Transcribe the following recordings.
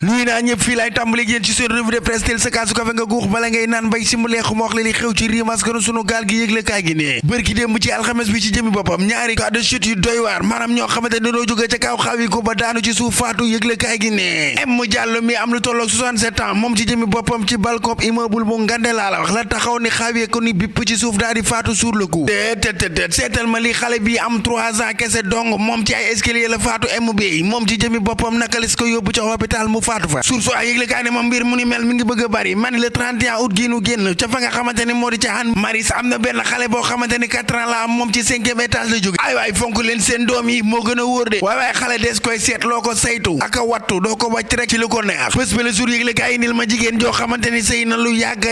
nuy naa ñëpp fii laay tàmbali yéen ci seen revue de presse tel sa kaasu kafe nga guux bala ngay naan mbay si mu leexu ma wax la li xew ci réew maskanu sunu gaal gi yëgle kaay gi ne bërki démb ci alxames bi ci jëmi boppam ñaari cas de chute yu doy waar maanaam ñoo xamante ne dañoo jóge ca kaw xawi ko ba daanu ci suuf faatu yëgle kaay gi ne M Diallo mi am lu tolloog 67 ans moom ci jëmi boppam ci balcon immeuble bu ngande laa la wax la taxaw ni xawee ko ni bipp ci suuf daal di faatu sur le coup te seetal ma li xale bi am 3 ans kese dong moom ci ay escalier la faatu M bi moom ci jëmi boppam naka les ko yóbbu ca hôpital mu faatu fa yëgle kaay ne moom mbir mu ni mel mi ngi bëgg a bari man le 31 août gi nu génn ca fa nga xamante ne moo di ca xan maris am na benn xale boo xamante ni 4 ans la am moom ci 5e étage la jóge ay waay fonk leen seen doom yi moo gën a wóor de waay xale des koy seet loo ko saytu ak a wattu doo ko wàcc rek ci lu ko neex bés bi le jour yëgle kaay indil ma jigéen joo xamante ni sëy na lu yàgg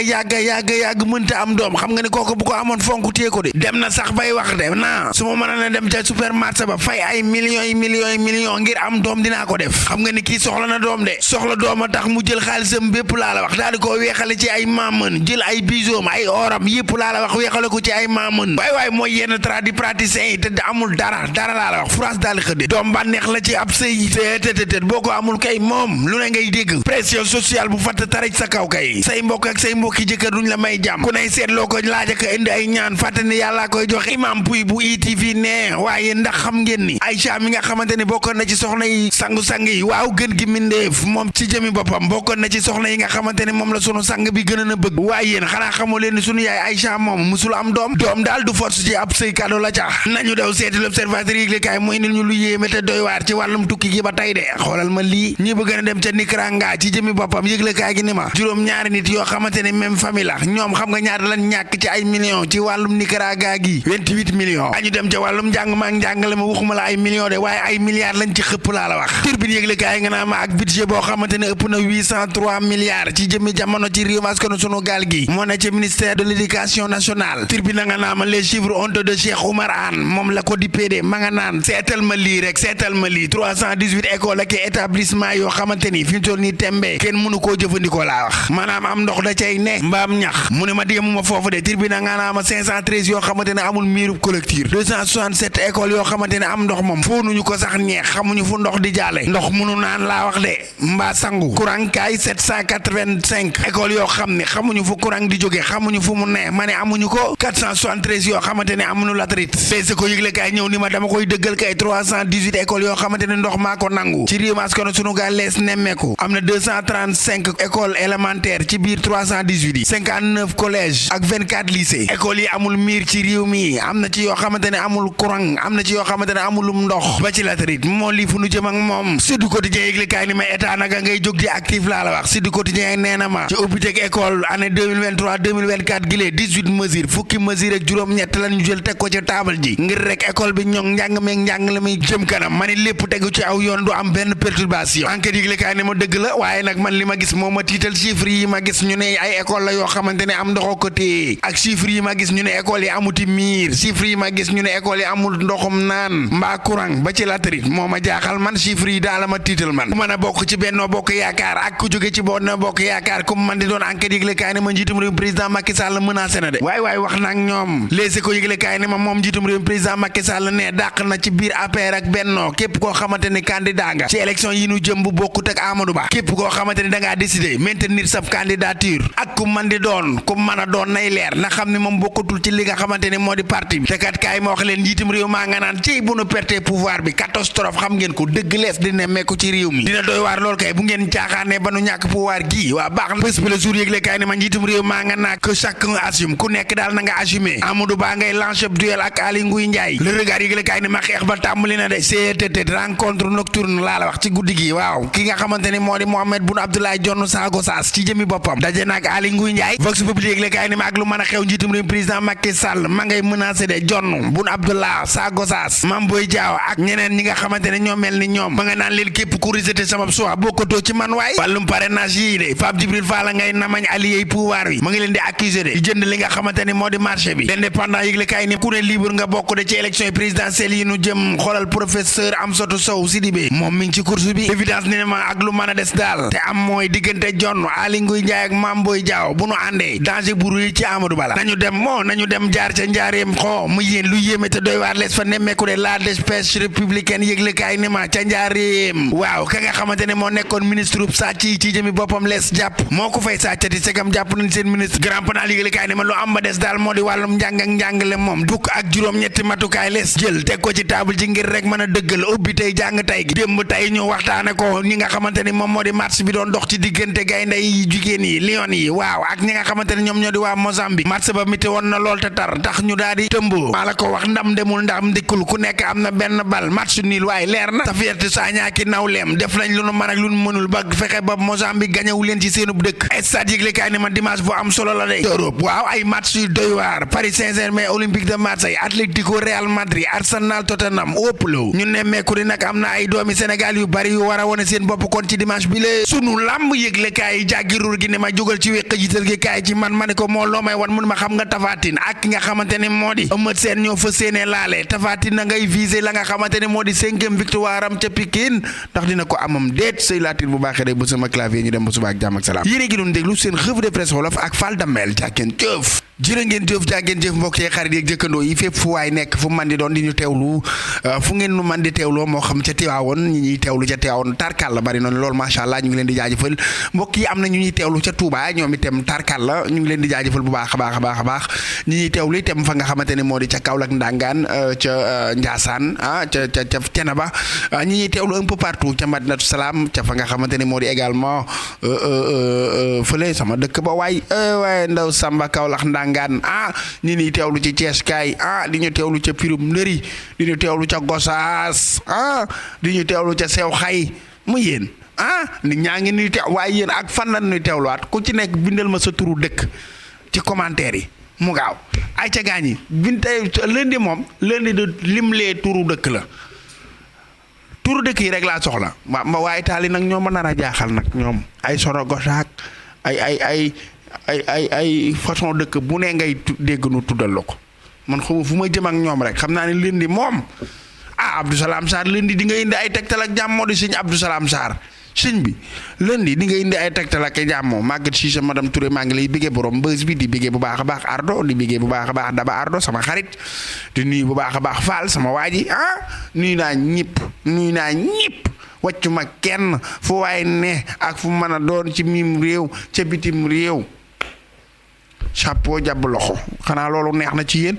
mënta am doom xam nga ni kooku bu ko amoon fonk téye ko de dem na sax bay wax de naa su ma mën a dem ca supermarché ba fay ay millions ngir am doom dinaa ko def xam nga ni kii soxla na doom de soxla doom a tax mu jël xaalisam bépp laa la wax daal di ko weexale ci ay maamën jël ay bijoux ay oram yëpp laa la wax weexale ko ci ay maamën waay mooy yenn tradipraticiens yi te amul dara laa la wax France daal di xëdde doom bànneex la ci ab sëy te boo ko amul kay moom lu ne ngay dégg pression sociale bu fatt taraj sa kaw kay say mbokk ak say mbokki jëkkër duñ la may jàmm ku ne seetloo ko laaj ak indi ay ñaan fàtte ne yàllaa koy joxe imam puy bu ITV ne waaye ndax xam ngeen ni Aïcha mi nga xamante ni bokkoon na ci soxna yi sangu-sang yi waaw gën gi mindeef moom ci jëmi boppam bokkoon na ci soxna yi nga xamante ne moom la sunu sang bi gën a bëgg waaye yéen xanaa xamoo leen ni sunu yaay Aïcha moom musul am doom daal du force ci ab sëy kado la ca nañu daw seeti l'observateur yëgle kaay mooy nil ñu lu yéeme te doy waar ci wàllum tukki gi ba tey de xoolal ma lii ñi bëgg a dem ca Nicaragua ci jëmi boppam yëgle kaay gi ni ma juróom ñaari nit yoo xamante ne même famille la ñoom xam nga ñaata lañ ñàkk ci ay millions ci wàllum Nicaragua gi 28 millions añu dem ca wàllum njàng ma ak njàngale ma waxuma la ay millions de waaye ay milliards lañ ci xëpp laa la wax turbine yëgle kaay nga naa ma ak budget boo xamante ne ëpp na 803 milliards ci jëmmi jamono ci réew maskanu sunu gaal gi moo ne ci ministère de l'éducation nationale turbine nga naa ma les chiffres honteux de Cheikh Oumar Anne moom la ko di pédé ma nga naan seetal ma lii 318 écoles ak établissement yoo xamante ni fi mu toll nii tembe kenn mënu koo jëfandikoo laa wax maanaam am ndox da cay ne mbaam ñax mu ne ma déemuma foofu de turbine nga naa ma 513 yoo xamante ne amul miirub collecteur 267 écoles yoo xamante ne am ndox moom foonuñu ko sax ñeex xamuñu fu ndox di jaale ndox mënu naan laa wax de mbaa sangu courant kaay 785 écoles yoo xam ne xamuñu fu courant di jóge xamuñu fu mu ne ma ne amuñu ko 473 yoo xamante ne amuñu latrit beese ko yëgle kaay ñëw ni ma dama koy dëggal kay 318 écoles yoo xamante ne ndox maa ko nangu ci réew maskano sunu gaal lees nemmeeku am na 235 écoles élémentaires ci biir 318 yi 59 collèges ak 24 lycées écoles yi amul miir ci réew mi am na ci yoo xamante ne amul courant am na ci yoo xamante ne amulum ndox ba ci latrit moo lii fu nu jëm ak moom Sud Quotidien yëgle kaay ni ma état naga ngay jóg di actif laa la wax Sud Quotidien nee na ma ci ubbiteg école année 2023 gi lee 18 mesures fukki mesures ak juróom-ñett lañu jël teg ko ci taabal ji ngir rek école bi ñoŋ njàng meeg njàng la muy jëm kanam ma ni lépp tegu ci aw yoon du am benn perturbation enquête yëgle kaay ne ma dëgg la waaye nag man li ma gis moo ma tiital chiffres yi ma gis ñu ne ay école la yoo xamante ne am ndoxo ko téye ak chiffres yi ma gis ñu ne école yi amuti miir chiffres yi ma gis ñu ne école yi amul ndoxum naan mbaa courant ba ci latrit moo ma jaaxal man chiffres yi daal la ma tiital man ku mën a bokk ci Benno Bokk Yaakaar ak ku jóge ci Benno Bokk Yaakaar ku man di doon enquête yëgle kaay ne ma njiitum réew président Macky Sall menacé na de waay wax na ak ñoom léegi ko yëgle kaay ne ma moom njiitum réew président Macky Sall ne dàq na ci biir APR ak Benno képp koo xamante ni candidat nga ci élection yi nu jëm bu bokkut ak Amadou Ba képp koo xamante ni da ngaa décider maintenir sa candidature ak ku man di doon ku mën a doon nay leer na xam ni moom bokkatul ci li nga xamante ni moo di parti bi te kat kaay ma wax leen njiitum réew maa nga naan ci bu nu perte pouvoir bi catastrophe xam ngeen ko dëgg lees di nemmeeku ci réew mi dina doy waar lool kay bu ngeen caaxaane ba nu ñàkk pouvoir gi waa baax na bés bi la jour yëgle kaay ne ma njiitum réew maa nga naa que chacun assume ku nekk daal na nga assumer Amadou Ba ngay lancer duel ak Aly Ngouille Ndiaye le regard yëgle kaay ne ma xeex ba tàmbali na de seetetet rencontre nocturne laa la wax ci guddi gi waaw ki nga xamante ni moo di Mohamed Boun Abdallah Dionne Sago Sass ci jëmi boppam daje nag Aly Ngouille Ndiaye Vox Populi yëgle kaay ne ma ak lu mën a xew njiitum réew président Macky Sall ma ngay menacé de Dionne Boun Abdallah Sago Sass Mame Boye Diao ak ñeneen ñi nga xamante ne ñoo mel ni ñoom ma nga naan leen képp ku rejeté sama choix bokkatoo ci man waay wàllum parrainage yii de Pape Djibril Fall ngay namañ allié pouvoir wi ma ngi leen di accuser de jënd li nga xamante ni moo di marché bi l'indépendant yëgle kaay ni ku ne libre nga bokk de ci élection présidentielle yi nu jëm xoolal professeur Amsatou Sow Sidibé moom mi ngi ci course bi évidence ne ma ak lu mën a des daal te am mooy diggante Dionne Aly Ngouille Ndiaye ak Mame Boye Diao bu nu àndee danger bu rëy ci Amadou Ba la nañu dem jaar ca njaareem xoo mu yéen lu yéeme te doy waar lees fa nemmeeku de la dépêche républicaine yëgle kaay ni ma ca njaareem waaw ka nga xamante ne moo nekkoon ministre ub sàcc yi ci jëmi boppam lees jàpp moo ko fay sàccati segam jàpp nañ seen ministre grand panal yëglekaay ne ma lu am ba des daal moo di wàllum njàng ak njàngale moom fukk ak juróom-ñetti matukaay lees jël teg ko ci table ji ngir rek mën a dëggal ubbi tey jàng tey gi démb tey ñu waxtaane ko ñi nga xamante ni moom moo di match bi doon dox ci diggante gaynde yi jigéen yi lion yi waaw ak ñi nga xamante ni ñoom ñoo di waa Mozambique match ba miti woon na lool te tar tax ñu daal di tëmb maa la ko wax ndam demul ndam dikkul ku nekk am na benn bal match nul waaye leer na Safiatou Sagna ki nawleem def nañ lu nu mën ak lu nu mënul ba fexe ba Mozambique gañewu leen ci seenub dëkk stade yëglekaay ni ma dimanche bu am solo la de Europe waaw ay match yu doy waar Paris Saint-Germain Olympique de Marseille Atlético Real Madrid Arsenal Tottenham ëpplo ñu nemmeeku ni nag am na ay doomi Sénégal yu bari yu war a wone seen bopp kon ci dimanche bi lee sunu lamb yëglekaay jàggiruur gi ne ma jógal ci wéq jiital gi kaay ci man ma ne ko moo loo may wan mun ma xam nga Tafatine ak ki nga xamante ni moo di Eumeu Sène ñoo fa séenee laale Tafatine na ngay viser la nga xamante ni moo di 5e victoire am ca Pikine ndax dina ko amam déet sëy laatir bu baaxee day ba sama clavier ñu dem ba suba ak jàmm ak salaam yéen gi doon déglu seen revue de presse wolof ak Fall Damel jàkkeen jëf jërë ngeen jëf jàggeen jëf mbokk yi xarit yeeg jëkkandoo yi fépp fu waay nekk fu man di doon di ñu teewlu fu ngeen nu man di teewloo moo xam ca Tiwaawoon ñi ñuy teewlu ca Tiwaawoon tarkal la bari noonu loolu macha allah ñu ngi leen di jaajëfal mbokk yi am na ñu ñuy teewlu ca Touba ñoom itam tarkal la ñu ngi leen di jaajëfal bu baax a baax a baax a baax ñi ñuy teewlu itam fa nga xamante ne moo di ca Kaolack Ndangaan ca Ndiassane ca Thiénaba ñi ñuy teewlu un peu partout ca Madinatu Salaam ca fa nga xamante ne moo di également fële sama dëkk ba waaye ndaw Samba Kaolack Ndangaan ñi ñuy teewlu ci Thiès kaay di ñu teewlu ca Pirum Ndëri di ñu teewlu ca Gosaas di ñu teewlu ca Sew Xay mu yéen nit ñaa ngi nuy teew waaye yéen ak fan la ñuy teewluwaat ku ci nekk bindal ma sa turu dëkk ci commentaire yi mu gaaw ay ca gaañ yi bin tey lundi moom lundi de lim lee turu dëkk la turu dëkk yi rek laa soxla ma waaye taali nag ñoom ma nar a jaaxal nag ñoom ay soro gosaak ay façon dëkk bu ne ngay dégg nu tuddal la ko man xamu fu ma jëm ak ñoom rek xam naa ne lundi moom Abdou Salam Sarr lundi di nga indi ay tegtal ak jàmm moo di sëñ Abdou Salam Sarr sëñ bi lundi di nga indi ay tegtal ak jàmm Maguette Cissé madame Touré maa ngi lay bégee borom bës bi di bégee bu baax a baax Ardo di bégee bu baax a baax Daba Ardo sama xarit di nuyu bu baax a baax Fall sama waa ji nuyu naa ñëpp wàccu ma kenn fu waaye ne ak fu mën a doon ci mim réew ca bitim réew chapeau jàpp loxo xanaa loolu neex na ci yéen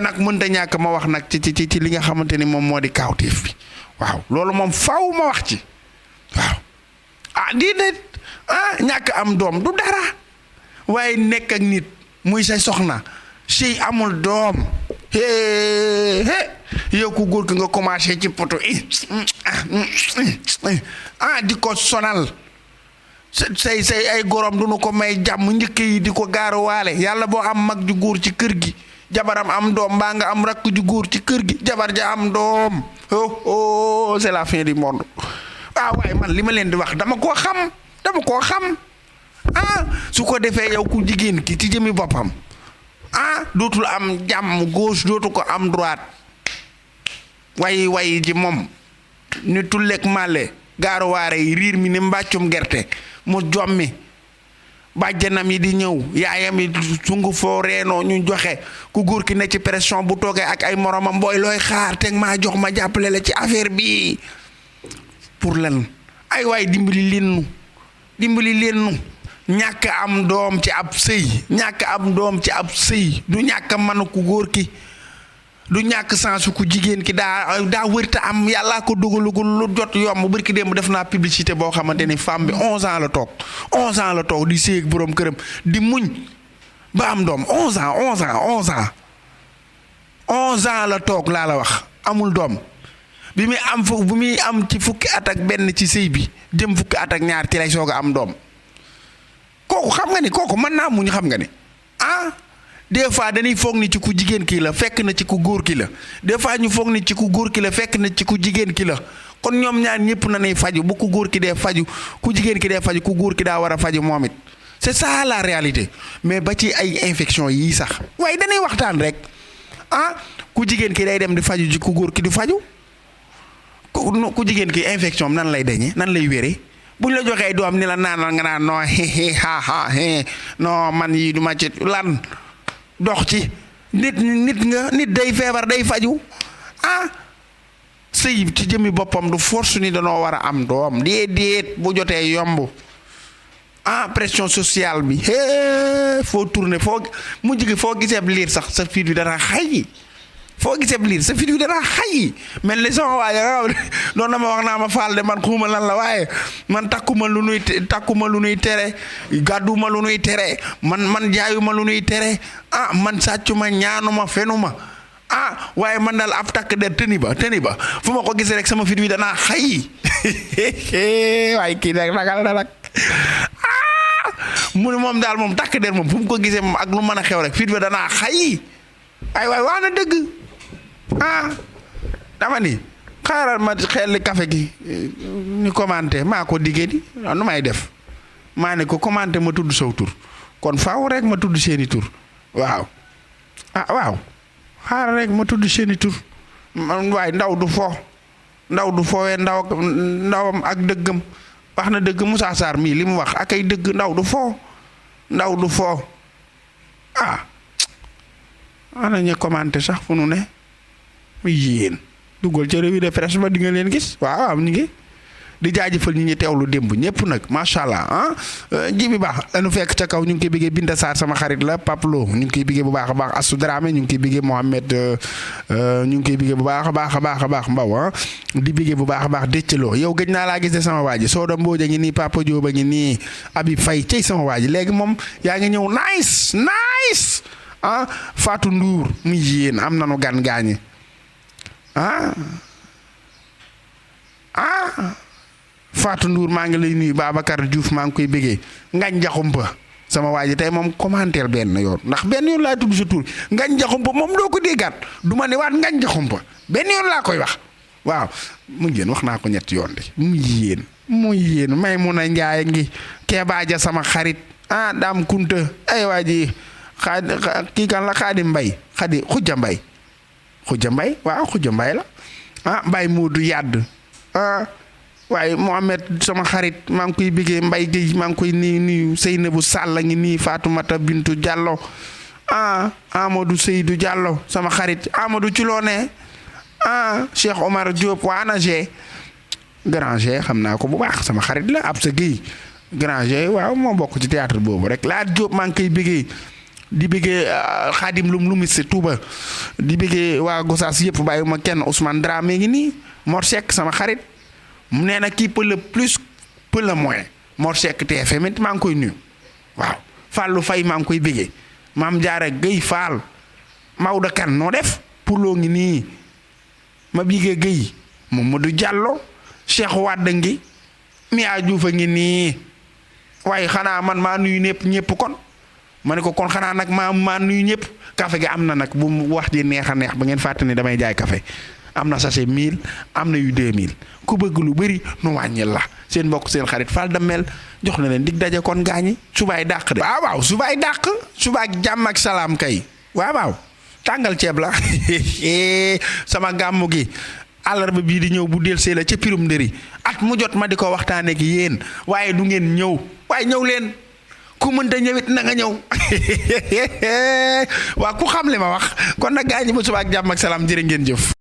nag mënta ñàkk ma wax nag ci li nga xamante ni moom moo di kaawteef bi waaw loolu moom faaw ma wax ci waaw déedéet ñàkk am doom du dara waaye nekk ak nit muy say soxna sëy amul doom yow ku góor ki nga commencé ci poto di ko sonal say ay gorom du nu ko may jàmm njëkk yi di ko gaaruwaale yàlla boo am mag ju góor ci kër gi jabaram am doom mbaa nga am rakk ju góor ci kër gi jabar ja am doom c'est la fin du monde waaye man li ma leen di wax dama koo xam su ko defee yow ku jigéen ki ci jëmi boppam dootul am jàmm gauche dootu ko am droite way ji moom ni tulleeg màlle gaaruwaare yi riir mi ni mbàccum gerte mu jommi bàjjanam yi di ñëw yaayam yi sungu foo reenoo ñu joxe ku góor ki ne ci pression bu toogee ak ay moromam booy looy xaar teg maa jox ma jàppale la ci affaire bi pour lan ay waay dimbali leen nu ñàkk am doom ci ab sëy du ñàkk mën ku góor ki du ñàkk sansu ku jigéen ki daa wërta am yàllaa ko dugalugul lu jot yomb barki démb def naa publicité boo xamante ni femme bi 11 ans la toog di séeg boroom këram di muñ ba am doom 11 ans la toog laa la wax amul doom bi muy am ci fukki at ak benn ci sëy bi jëm fukki at ak ñaar ci lay soog a am doom kooku xam nga ni kooku mën naa muñ xam nga ni des fois dañuy foog ni ci ku jigéen kii la fekk na ci ku góor ki la des fois ñu foog ni ci ku góor ki la fekk na ci ku jigéen ki la kon ñoom ñaar ñëpp na nay faju bu ku góor ki dee faju ku jigéen ki dee faju ku góor ki daa war a faju moom it c'est ça la réalité mais ba ci ay infection yii sax waaye dañuy waxtaan rek ku jigéen ki day dem di faju ji ku góor ki di faju ku jigéen ki infection nan lay deñee nan lay wéree buñ la joxee doom ni la naanal nga naan non man yi du ma ci lan dox ci nit day feebar day faju sëy ci jëmi boppam du force ni danoo war a am doom déedéet bu jotee yomb pression sociale bi foo tourné foo mujj gi foo gisee liir sax sa fit bi dana xay foo gisee liir sa fit bi dana xay mel ni sama waaye noonu na ma wax naa ma faal de man xuuma lan la waaye man takkuma lu nuy tere gàdduma lu nuy tere man jaayuma lu nuy tere man sàccuma ñaanuma fenuma waaye man daal ab takk der tëni ba fu ma ko gisee rek sama fit wi danaa xay waaye kii nag ragal na nag mu ne moom daal moom takk der moom fu mu ko gisee moom ak lu mën a xew rek fit wi danaa xay ay waay wax na dëgg dama ni xaaral ma xelli café gi ñu commenté maa ko diggee di nu may def maa ne ko commenté ma tudd saw tur kon faaw rek ma tudd seeni tur waaw waaw xaaral rek ma tudd seeni tur waaye ndaw du foowee ndawam ak dëggam wax na dëgg Moussa Sarr mii li mu wax ak ay dëgg ndaw du foo ana ñu commenté sax fu nu ne muy yéen duggal ca revue de presse ba di nga leen gis waaw ñu ngi di jaajëfal ñi teewlu démb ñëpp nag macha allah ji bi baax dañu fekk ca kaw ñu ngi koy biggee Binta Sarr sama xarit la Paplo ñu ngi koy biggee bu baax a baax Assou Dramé ñu ngi koy biggee Mohamed ñu ngi koy biggee bu baax a baax Mbaw di biggee bu baax a baax Déccaloo yow gëj naa laa gis de sama waa ji Soda Mbodj a ngi nii Papa Diop a ngi nii Habib Faye cey sama waa ji léegi moom yaa ngi ñëw nice Fatou Ndour mu yéen am nanu gan gaañi Fatou Ndour maa ngi lay nuyu Babacar Diouf maa ngi koy bëggee Ngañ Jaxumpa sama waa ji tey moom commentaire benn yoon ndax benn yoon laa tudd sa tur Ngañ Jaxumpa moom doo ko déggaat du ma ne waat Ngañ Jaxumpa benn yoon laa koy wax waaw mu yéen wax naa ko ñetti yoon de mu yéen may mun a njaay ngi keebaaja sama xarit daam kunta ay waa ji kii kan la Xaadim Mbay Xujja Mbay waaw Xujja Mbay la Mbay Moodu Yàdd waaye Mohamed sama xarit maa ngi koy biggee Mbay Géy maa ngi koy nuyu Seynabou Sall ngi nii Fatoumata Bintu Diallo Amadou Seydou Diallo sama xarit Amadou ci loo ne Cheikh Omar Diop waa ANAG Grand G xam naa ko bu baax sama xarit la ab sa Géy Grand G waaw moo bokk ci théâtre boobu rek Laat Diop maa ngi koy biggee di bëggee Xaadim Lumis Touba di bëggee waa Gosaas yëpp bàyyiwuma kenn Ousmane Dramé ngi nii Mor Seck sama xarit mu nee na kii peut le plus peut le moins Mor Seck TFM it maa ngi koy nuyu waaw Fallou Faye maa ngi koy bëggee Maam Jaara Guèye Fall Maodo Kane noo def Pulo ngi nii ma biggee Guèye Mamadou Diallo Cheikh Wade ngi Mia Diouf a ngi nii waaye xanaa man maa nuyu ñëpp kon ma ne ko kon xanaa nag maa nuyu ñëpp café gi am na nag bu mu wax ji neex a neex ba ngeen fàtte ne damay jaay café am na sachet 1000 am na yu 2000 ku bëgg lu bëri nu wàññil la seen mbokk seen xarit Fall Damel jox na leen dig daje kon gaañi subaay dàq de waaw subaay dàq subaay jàmm ak salaam kay waaw tàngal ceeb la sama gàmmu gi àllarba bii di ñëw bu del see la ca pirum ndëri at mu jot ma di ko waxtaanee ak yéen waaye du ngeen ñëw waaye ñëw leen ku mënta ñëwit na nga ñëw waa ku xam li ma wax kon nag gaañi ba suba ak jàmm ak salaam jërë ngeen jëf